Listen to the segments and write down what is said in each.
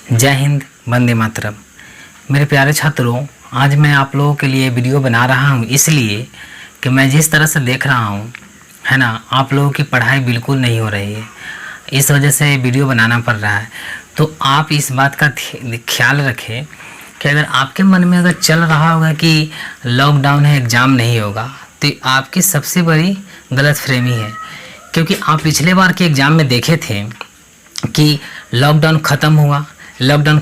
जय हिंद, वंदे मातरम। मेरे प्यारे छात्रों, आज मैं आप लोगों के लिए वीडियो बना रहा हूँ इसलिए कि मैं जिस तरह से देख रहा हूँ, है ना, आप लोगों की पढ़ाई बिल्कुल नहीं हो रही है। इस वजह से वीडियो बनाना पड़ रहा है। तो आप इस बात का ख्याल रखें कि अगर आपके मन में अगर चल रहा होगा कि लॉकडाउन है, एग्ज़ाम नहीं होगा, तो आपकी सबसे बड़ी गलतफहमी है। क्योंकि आप पिछले बार के एग्ज़ाम में देखे थे कि लॉकडाउन ख़त्म हुआ, लॉकडाउन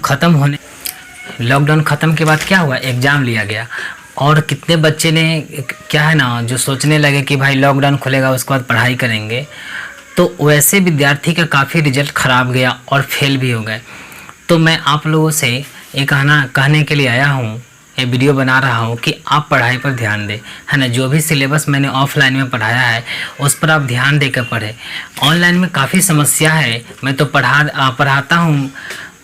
ख़त्म के बाद क्या हुआ, एग्ज़ाम लिया गया। और कितने बच्चे ने क्या है ना, जो सोचने लगे कि भाई लॉकडाउन खुलेगा उसके बाद पढ़ाई करेंगे, तो वैसे विद्यार्थी का काफ़ी रिजल्ट ख़राब गया और फेल भी हो गए। तो मैं आप लोगों से ये कहने के लिए आया हूँ, ये वीडियो बना रहा हूँ कि आप पढ़ाई पर ध्यान दें, है ना। जो भी सिलेबस मैंने ऑफलाइन में पढ़ाया है उस पर आप ध्यान देकर पढ़ें। ऑनलाइन में काफ़ी समस्या है, मैं तो पढ़ाता हूँ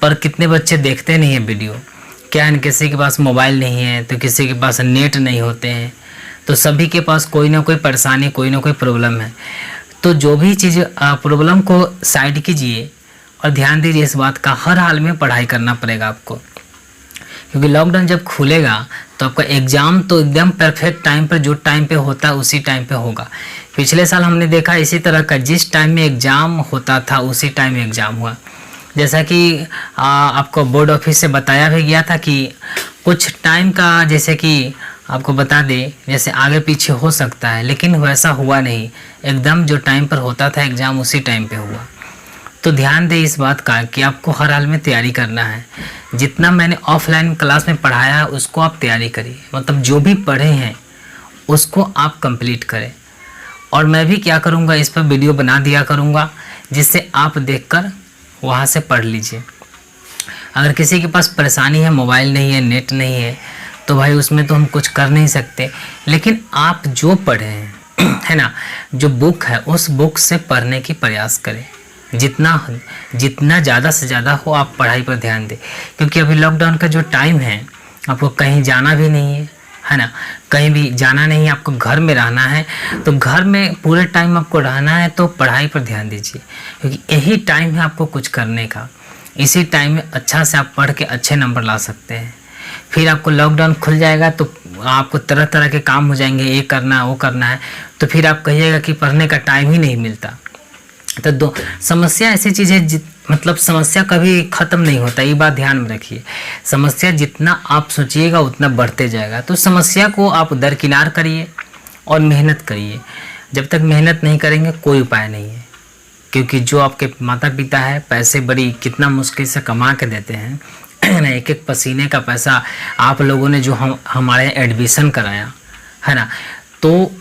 पर कितने बच्चे देखते नहीं हैं वीडियो। क्या है, किसी के पास मोबाइल नहीं है तो किसी के पास नेट नहीं होते हैं, तो सभी के पास कोई ना कोई परेशानी, कोई ना कोई प्रॉब्लम है। तो जो भी चीज़ प्रॉब्लम को साइड कीजिए और ध्यान दीजिए इस बात का, हर हाल में पढ़ाई करना पड़ेगा आपको। क्योंकि लॉकडाउन जब खुलेगा तो आपका एग्ज़ाम तो एकदम परफेक्ट टाइम पर, जो टाइम पे होता है उसी टाइम पे होगा। पिछले साल हमने देखा इसी तरह का, जिस टाइम में एग्ज़ाम होता था उसी टाइम में एग्ज़ाम हुआ। जैसा कि आपको बोर्ड ऑफिस से बताया भी गया था कि कुछ टाइम का, जैसे कि आपको बता दें, जैसे आगे पीछे हो सकता है, लेकिन वैसा हुआ नहीं। एकदम जो टाइम पर होता था एग्ज़ाम उसी टाइम पे हुआ। तो ध्यान दें इस बात का कि आपको हर हाल में तैयारी करना है। जितना मैंने ऑफलाइन क्लास में पढ़ाया है उसको आप तैयारी करिए, मतलब जो भी पढ़े हैं उसको आप कंप्लीट करें। और मैं भी क्या करूँगा, इस पर वीडियो बना दिया करूँगा जिससे आप देखकर वहाँ से पढ़ लीजिए। अगर किसी के पास परेशानी है, मोबाइल नहीं है, नेट नहीं है, तो भाई उसमें तो हम कुछ कर नहीं सकते। लेकिन आप जो पढ़े हैं है ना, जो बुक है उस बुक से पढ़ने की प्रयास करें। जितना ज़्यादा से ज़्यादा हो आप पढ़ाई पर ध्यान दें। क्योंकि अभी लॉकडाउन का जो टाइम है, आपको कहीं जाना भी नहीं है ना, कहीं भी जाना नहीं है, आपको घर में रहना है। तो घर में पूरे टाइम आपको रहना है, तो पढ़ाई पर ध्यान दीजिए। क्योंकि यही टाइम है आपको कुछ करने का। इसी टाइम में अच्छा से आप पढ़ के अच्छे नंबर ला सकते हैं। फिर आपको लॉकडाउन खुल जाएगा तो आपको तरह तरह के काम हो जाएंगे, ये करना वो करना है, तो फिर आप कहिएगा कि पढ़ने का टाइम ही नहीं मिलता। तो समस्या ऐसी चीज़ है, मतलब समस्या कभी ख़त्म नहीं होता, ये बात ध्यान में रखिए। समस्या जितना आप सोचिएगा उतना बढ़ते जाएगा। तो समस्या को आप दरकिनार करिए और मेहनत करिए। जब तक मेहनत नहीं करेंगे कोई उपाय नहीं है। क्योंकि जो आपके माता पिता है, पैसे बड़ी कितना मुश्किल से कमा के देते हैं ना, एक एक पसीने का पैसा आप लोगों ने जो हमारे एडमिशन कराया है ना, तो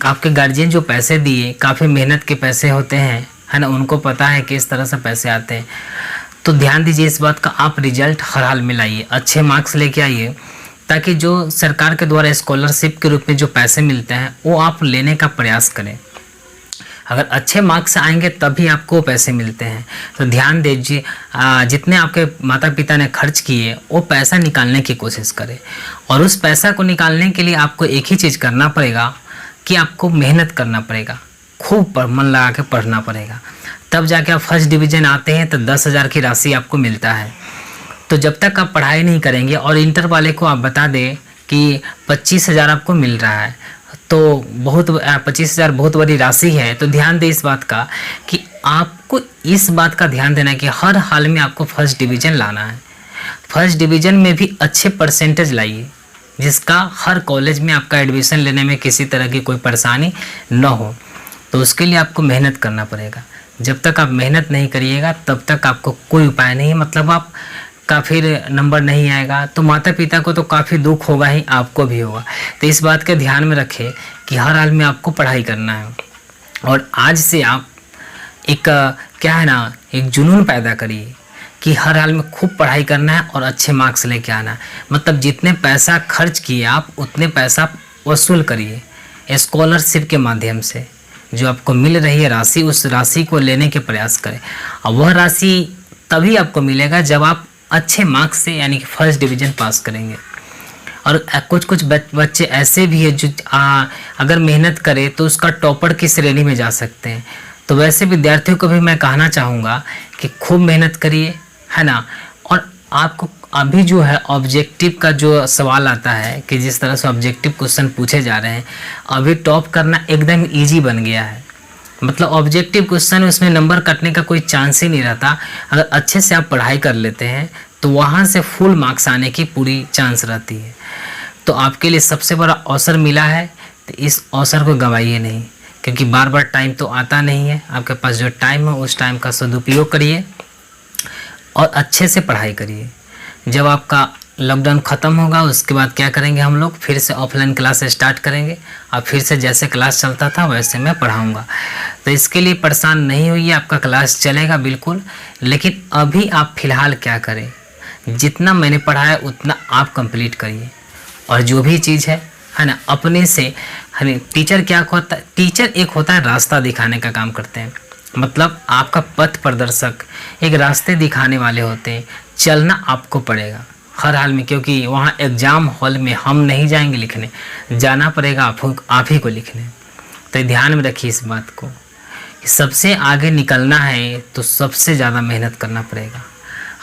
आपके गार्जियन जो पैसे दिए काफ़ी मेहनत के पैसे होते हैं, है ना, उनको पता है कि इस तरह से पैसे आते हैं। तो ध्यान दीजिए इस बात का, आप रिजल्ट हर हाल में लाइए, अच्छे मार्क्स लेके आइए, ताकि जो सरकार के द्वारा स्कॉलरशिप के रूप में जो पैसे मिलते हैं वो आप लेने का प्रयास करें। अगर अच्छे मार्क्स आएंगे तभी आपको पैसे मिलते हैं। तो ध्यान दीजिए, जितने आपके माता पिता ने खर्च किए वो पैसा निकालने की कोशिश करें। और उस पैसा को निकालने के लिए आपको एक ही चीज़ करना पड़ेगा कि आपको मेहनत करना पड़ेगा, खूब मन लगा के पढ़ना पड़ेगा। तब जाके आप फर्स्ट डिवीज़न आते हैं तो 10,000 की राशि आपको मिलता है। तो जब तक आप पढ़ाई नहीं करेंगे और इंटर वाले को आप बता दें कि 25,000 आपको मिल रहा है, तो 25,000 बहुत बड़ी राशि है। तो ध्यान दें इस बात का कि आपको इस बात का ध्यान देना है कि हर हाल में आपको फर्स्ट डिवीज़न लाना है। फर्स्ट डिवीज़न में भी अच्छे परसेंटेज लाइए, जिसका हर कॉलेज में आपका एडमिशन लेने में किसी तरह की कोई परेशानी न हो। तो उसके लिए आपको मेहनत करना पड़ेगा। जब तक आप मेहनत नहीं करिएगा तब तक आपको कोई उपाय नहीं है, मतलब आप का फिर नंबर नहीं आएगा तो माता पिता को तो काफ़ी दुख होगा ही, आपको भी होगा। तो इस बात का ध्यान में रखें कि हर हाल में आपको पढ़ाई करना है। और आज से आप एक क्या है ना, एक जुनून पैदा करिए कि हर हाल में खूब पढ़ाई करना है और अच्छे मार्क्स लेके आना है। मतलब जितने पैसा खर्च किए आप उतने पैसा वसूल करिए स्कॉलरशिप के माध्यम से। जो आपको मिल रही है राशि, उस राशि को लेने के प्रयास करें। और वह राशि तभी आपको मिलेगा जब आप अच्छे मार्क्स से, यानी कि फर्स्ट डिवीज़न पास करेंगे। और कुछ बच्चे ऐसे भी हैं जो अगर मेहनत करें तो उसका टॉपर की श्रेणी में जा सकते हैं। तो वैसे विद्यार्थियों को भी मैं कहना चाहूँगा कि खूब मेहनत करिए, है ना, और आपको अभी जो है ऑब्जेक्टिव का जो सवाल आता है कि जिस तरह से ऑब्जेक्टिव क्वेश्चन पूछे जा रहे हैं, अभी टॉप करना एकदम इजी बन गया है। मतलब ऑब्जेक्टिव क्वेश्चन उसमें नंबर कटने का कोई चांस ही नहीं रहता। अगर अच्छे से आप पढ़ाई कर लेते हैं तो वहाँ से फुल मार्क्स आने की पूरी चांस रहती है। तो आपके लिए सबसे बड़ा अवसर मिला है, तो इस अवसर को गंवाइए नहीं, क्योंकि बार बार टाइम तो आता नहीं है। आपके पास जो टाइम है उस टाइम का सदुपयोग करिए और अच्छे से पढ़ाई करिए। जब आपका लॉकडाउन ख़त्म होगा उसके बाद क्या करेंगे, हम लोग फिर से ऑफलाइन क्लास स्टार्ट करेंगे और फिर से जैसे क्लास चलता था वैसे मैं पढ़ाऊँगा। तो इसके लिए परेशान नहीं होइए, आपका क्लास चलेगा बिल्कुल। लेकिन अभी आप फ़िलहाल क्या करें, जितना मैंने पढ़ाया उतना आप कंप्लीट करिए। और जो भी चीज़ है ना, अपने से टीचर क्या होता है, टीचर एक होता है रास्ता दिखाने का काम करते हैं। मतलब आपका पथ प्रदर्शक, एक रास्ते दिखाने वाले होते हैं। चलना आपको पड़ेगा हर हाल में, क्योंकि वहाँ एग्ज़ाम हॉल में हम नहीं जाएंगे लिखने, जाना पड़ेगा आप ही को लिखने। तो ध्यान में रखिए इस बात को, सबसे आगे निकलना है तो सबसे ज़्यादा मेहनत करना पड़ेगा।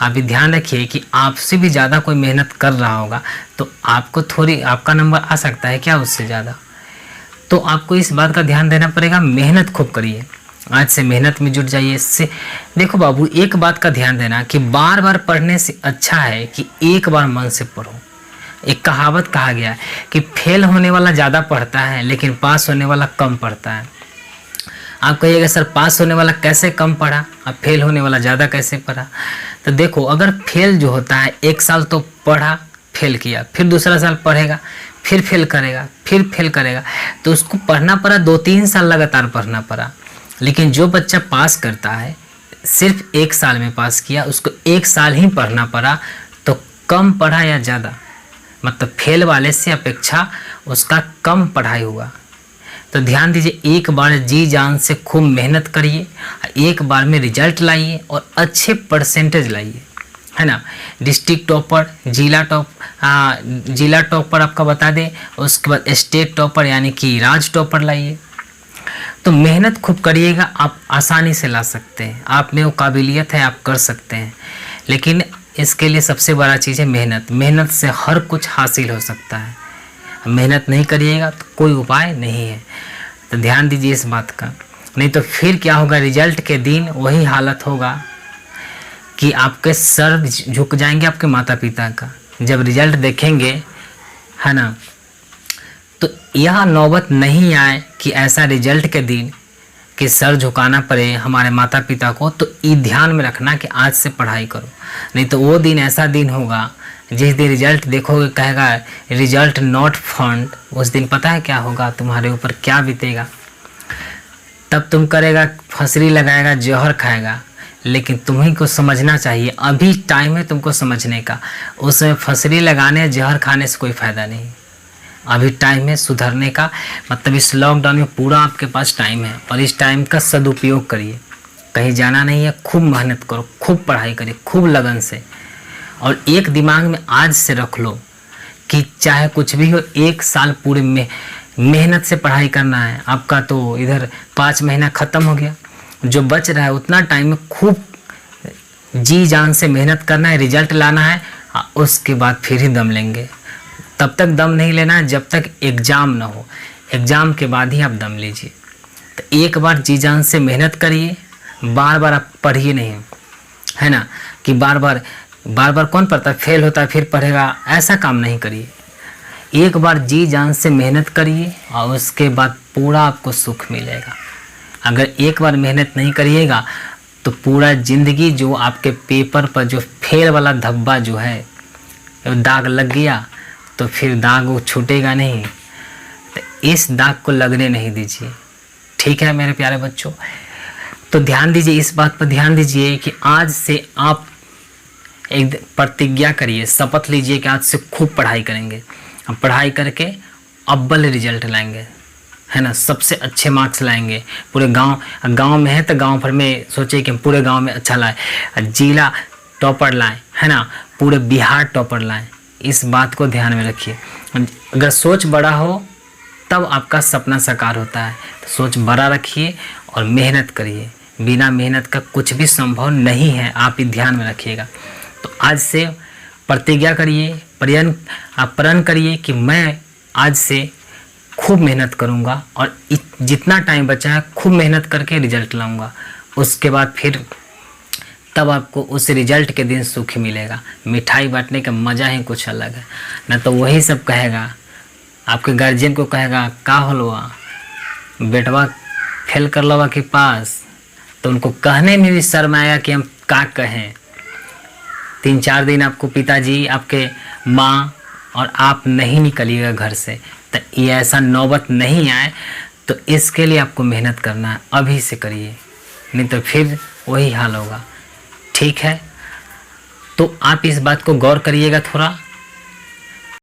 आप भी ध्यान रखिए कि आपसे भी ज़्यादा कोई मेहनत कर रहा होगा तो आपको थोड़ी आपका नंबर आ सकता है क्या उससे ज़्यादा। तो आपको इस बात का ध्यान देना पड़ेगा, मेहनत खूब करिए, आज से मेहनत में जुट जाइए। इससे देखो बाबू, एक बात का ध्यान देना कि बार बार पढ़ने से अच्छा है कि एक बार मन से पढ़ो। एक कहावत कहा गया है कि फेल होने वाला ज़्यादा पढ़ता है लेकिन पास होने वाला कम पढ़ता है। आप कहिएगा सर पास होने वाला कैसे कम पढ़ा और फेल होने वाला ज़्यादा कैसे पढ़ा। तो देखो, अगर फेल जो होता है, एक साल तो पढ़ा फेल किया, फिर दूसरा साल पढ़ेगा, फिर फेल करेगा, फिर फेल करेगा, तो उसको पढ़ना पड़ा 2-3 साल लगातार पढ़ना पड़ा। लेकिन जो बच्चा पास करता है, सिर्फ 1 साल में पास किया, उसको 1 साल ही पढ़ना पड़ा, तो कम पढ़ा या ज़्यादा, मतलब फेल वाले से अपेक्षा उसका कम पढ़ाई हुआ। तो ध्यान दीजिए, एक बार जी जान से खूब मेहनत करिए, एक बार में रिजल्ट लाइए और अच्छे परसेंटेज लाइए, है ना। डिस्ट्रिक्ट टॉपर, जिला टॉपर आपका बता दें, उसके बाद स्टेट टॉपर यानी कि राज्य टॉपर लाइए। तो मेहनत खूब करिएगा, आप आसानी से ला सकते हैं, आप में वो काबिलियत है, आप कर सकते हैं। लेकिन इसके लिए सबसे बड़ा चीज़ है मेहनत। मेहनत से हर कुछ हासिल हो सकता है, मेहनत नहीं करिएगा तो कोई उपाय नहीं है। तो ध्यान दीजिए इस बात का, नहीं तो फिर क्या होगा, रिजल्ट के दिन वही हालत होगा कि आपके सर झुक जाएंगे आपके माता पिता का जब रिजल्ट देखेंगे, है ना। तो यह नौबत नहीं आए कि ऐसा रिजल्ट के दिन कि सर झुकाना पड़े हमारे माता पिता को। तो ये ध्यान में रखना कि आज से पढ़ाई करो, नहीं तो वो दिन ऐसा दिन होगा जिस दिन रिजल्ट देखोगे कहेगा रिजल्ट नॉट फाउंड। उस दिन पता है क्या होगा, तुम्हारे ऊपर क्या बीतेगा। तब तुम करेगा, फंसरी लगाएगा, जहर खाएगा। लेकिन तुम्हीं को समझना चाहिए, अभी टाइम है तुमको समझने का। उसमें फंसरी लगाने, जहर खाने से कोई फ़ायदा नहीं। अभी टाइम है सुधरने का। मतलब इस लॉकडाउन में पूरा आपके पास टाइम है और इस टाइम का सदुपयोग करिए। कहीं जाना नहीं है, खूब मेहनत करो, खूब पढ़ाई करिए, खूब लगन से। और एक दिमाग में आज से रख लो कि चाहे कुछ भी हो, 1 साल पूरे में मेहनत से पढ़ाई करना है। आपका तो इधर 5 महीना ख़त्म हो गया, जो बच रहा है उतना टाइम में खूब जी जान से मेहनत करना है, रिजल्ट लाना है। उसके बाद फिर ही दम लेंगे। तब तक दम नहीं लेना है जब तक एग्ज़ाम ना हो, एग्ज़ाम के बाद ही आप दम लीजिए। तो एक बार जी जान से मेहनत करिए, बार बार आप पढ़िए नहीं, है ना, कि बार बार कौन पढ़ता है, फेल होता है फिर पढ़ेगा, ऐसा काम नहीं करिए। एक बार जी जान से मेहनत करिए और उसके बाद पूरा आपको सुख मिलेगा। अगर एक बार मेहनत नहीं करिएगा तो पूरा ज़िंदगी जो आपके पेपर पर जो फेल वाला धब्बा जो है, दाग लग गया तो फिर दाग वो छूटेगा नहीं। तो इस दाग को लगने नहीं दीजिए, ठीक है मेरे प्यारे बच्चों। तो ध्यान दीजिए, इस बात पर ध्यान दीजिए कि आज से आप एक प्रतिज्ञा करिए, शपथ लीजिए कि आज से खूब पढ़ाई करेंगे। हम पढ़ाई करके अव्वल रिजल्ट लाएंगे, है ना, सबसे अच्छे मार्क्स लाएंगे। पूरे गांव में है तो गांव भर में सोचे कि हम पूरे गांव में अच्छा लाए, जिला टॉपर लाएं, है ना, पूरे बिहार टॉपर लाएं। इस बात को ध्यान में रखिए। अगर सोच बड़ा हो तब आपका सपना साकार होता है। तो सोच बड़ा रखिए और मेहनत करिए, बिना मेहनत का कुछ भी संभव नहीं है, आप ही ध्यान में रखिएगा। तो आज से प्रतिज्ञा करिए, प्रण करिए कि मैं आज से खूब मेहनत करूँगा और जितना टाइम बचा है खूब मेहनत करके रिजल्ट लाऊंगा। उसके बाद फिर तब आपको उस रिजल्ट के दिन सुख मिलेगा। मिठाई बांटने का मज़ा ही कुछ अलग है। ना तो वही सब कहेगा, आपके गार्जियन को कहेगा का होलवा बेटवा फेल कर लवा के पास, तो उनको कहने में भी शर्म आएगा कि हम का कहें। 3-4 दिन आपको पिताजी, आपके माँ और आप नहीं निकलिएगा घर से, तो ये ऐसा नौबत नहीं आए। तो इसके लिए आपको मेहनत करना है, अभी से करिए, नहीं तो फिर वही हाल होगा। ठीक है, तो आप इस बात को गौर करिएगा थोड़ा।